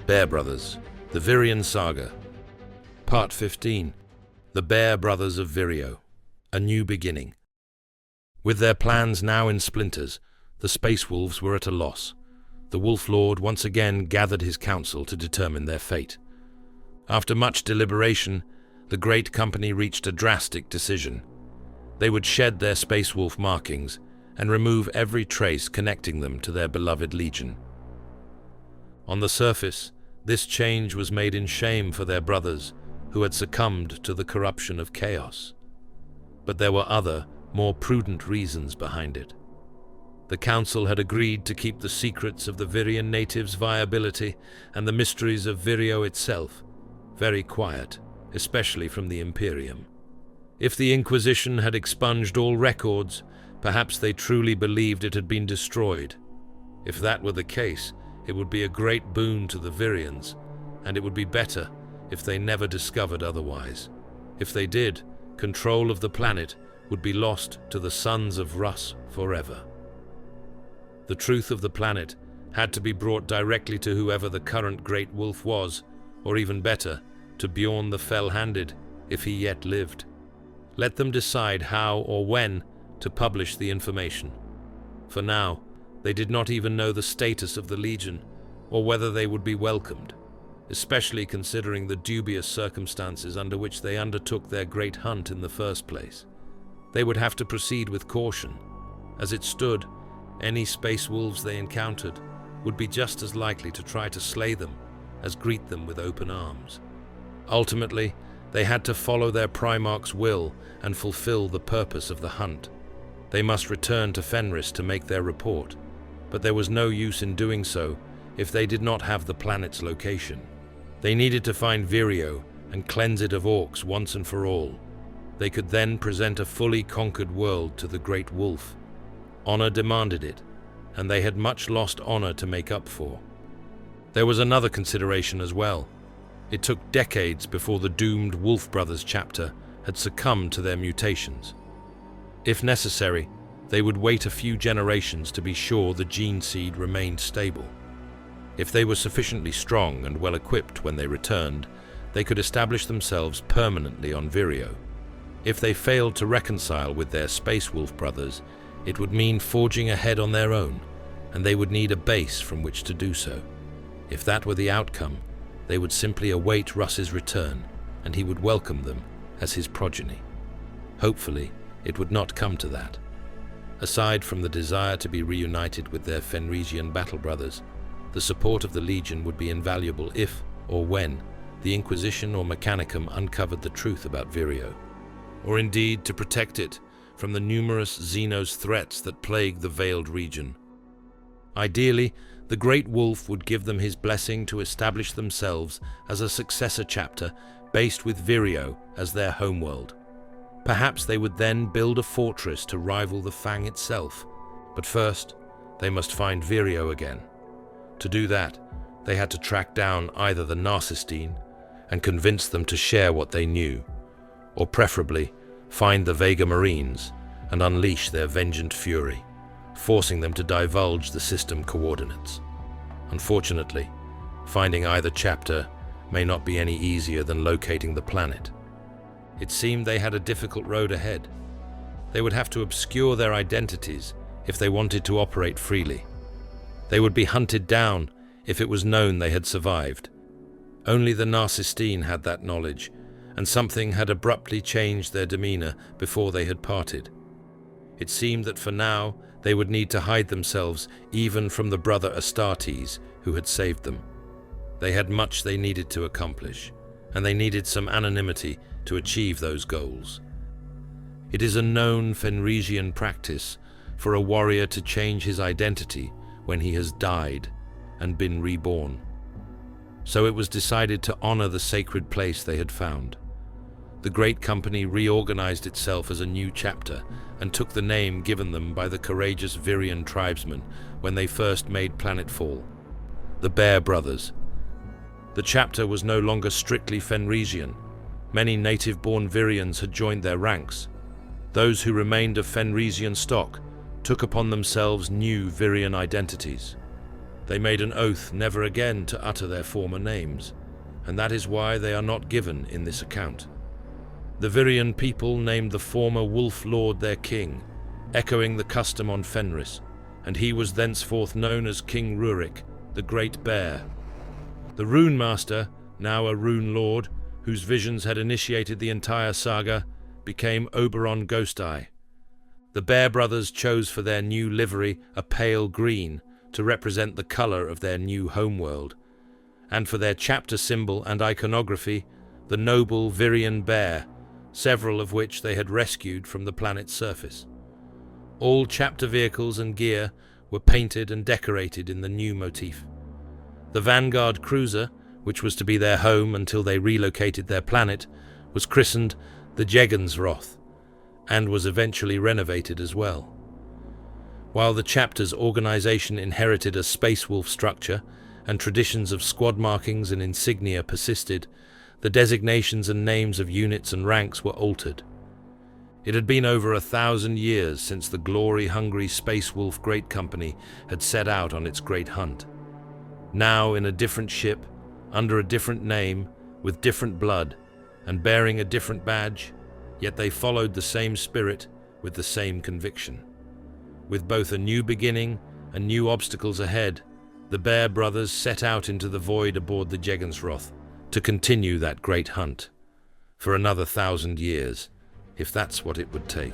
Bear Brothers, the Vireon Saga. Part 15. The Bear Brothers of Vireo. A New Beginning. With their plans now in splinters, the Space Wolves were at a loss. The Wolf Lord once again gathered his council to determine their fate. After much deliberation, the great company reached a drastic decision. They would shed their Space Wolf markings and remove every trace connecting them to their beloved legion. On the surface, this change was made in shame for their brothers, who had succumbed to the corruption of chaos. But there were other, more prudent reasons behind it. The council had agreed to keep the secrets of the Vireon natives' viability and the mysteries of Vireo itself very quiet, especially from the Imperium. If the Inquisition had expunged all records, perhaps they truly believed it had been destroyed. If that were the case, it would be a great boon to the Vireons, and it would be better if they never discovered otherwise. If they did, control of the planet would be lost to the sons of Rus forever. The truth of the planet had to be brought directly to whoever the current Great Wolf was, or even better, to Bjorn the Fell-Handed, if he yet lived. Let them decide how or when to publish the information. For now, they did not even know the status of the Legion, or whether they would be welcomed, especially considering the dubious circumstances under which they undertook their great hunt in the first place. They would have to proceed with caution. As it stood, any Space Wolves they encountered would be just as likely to try to slay them as greet them with open arms. Ultimately, they had to follow their Primarch's will and fulfill the purpose of the hunt. They must return to Fenris to make their report, but there was no use in doing so if they did not have the planet's location. They needed to find Vireo and cleanse it of orcs once and for all. They could then present a fully conquered world to the Great Wolf. Honor demanded it, and they had much lost honor to make up for. There was another consideration as well. It took decades before the doomed Wolf Brothers chapter had succumbed to their mutations. If necessary, they would wait a few generations to be sure the gene seed remained stable. If they were sufficiently strong and well equipped when they returned, they could establish themselves permanently on Vireo. If they failed to reconcile with their Space Wolf brothers, it would mean forging ahead on their own, and they would need a base from which to do so. If that were the outcome, they would simply await Russ's return, and he would welcome them as his progeny. Hopefully, it would not come to that. Aside from the desire to be reunited with their Fenrisian battle brothers, the support of the Legion would be invaluable if, or when, the Inquisition or Mechanicum uncovered the truth about Vireo, or indeed to protect it from the numerous Xenos threats that plague the Veiled region. Ideally, the Great Wolf would give them his blessing to establish themselves as a successor chapter based with Vireo as their homeworld. Perhaps they would then build a fortress to rival the Fang itself, but first, they must find Vireo again. To do that, they had to track down either the Narcistine and convince them to share what they knew, or preferably find the Vega Marines and unleash their vengeant fury, forcing them to divulge the system coordinates. Unfortunately, finding either chapter may not be any easier than locating the planet. It seemed they had a difficult road ahead. They would have to obscure their identities if they wanted to operate freely. They would be hunted down if it was known they had survived. Only the Narcistine had that knowledge, and something had abruptly changed their demeanor before they had parted. It seemed that for now they would need to hide themselves even from the brother Astartes who had saved them. They had much they needed to accomplish, and they needed some anonymity to achieve those goals. It is a known Fenrisian practice for a warrior to change his identity when he has died and been reborn. So it was decided to honor the sacred place they had found. The great company reorganized itself as a new chapter and took the name given them by the courageous Vireon tribesmen when they first made planetfall, the Bear Brothers. The chapter was no longer strictly Fenrisian. Many native-born Vireons had joined their ranks. Those who remained of Fenrisian stock took upon themselves new Vireon identities. They made an oath never again to utter their former names, and that is why they are not given in this account. The Vireon people named the former Wolf Lord their king, echoing the custom on Fenris, and he was thenceforth known as King Rurik, the Great Bear. The Rune Master, now a Rune Lord, whose visions had initiated the entire saga, became Oberon Ghosteye. The Bear brothers chose for their new livery a pale green to represent the color of their new homeworld, and for their chapter symbol and iconography, the noble Vireon bear, several of which they had rescued from the planet's surface. All chapter vehicles and gear were painted and decorated in the new motif. The Vanguard cruiser, which was to be their home until they relocated their planet, was christened the Jegensroth, and was eventually renovated as well. While the chapter's organization inherited a Space Wolf structure and traditions of squad markings and insignia persisted, the designations and names of units and ranks were altered. It had been over 1,000 years since the glory-hungry Space Wolf Great Company had set out on its great hunt. Now in a different ship, under a different name, with different blood, and bearing a different badge, yet they followed the same spirit with the same conviction. With both a new beginning and new obstacles ahead, the Bear brothers set out into the void aboard the Jegensroth to continue that great hunt for another 1,000 years, if that's what it would take.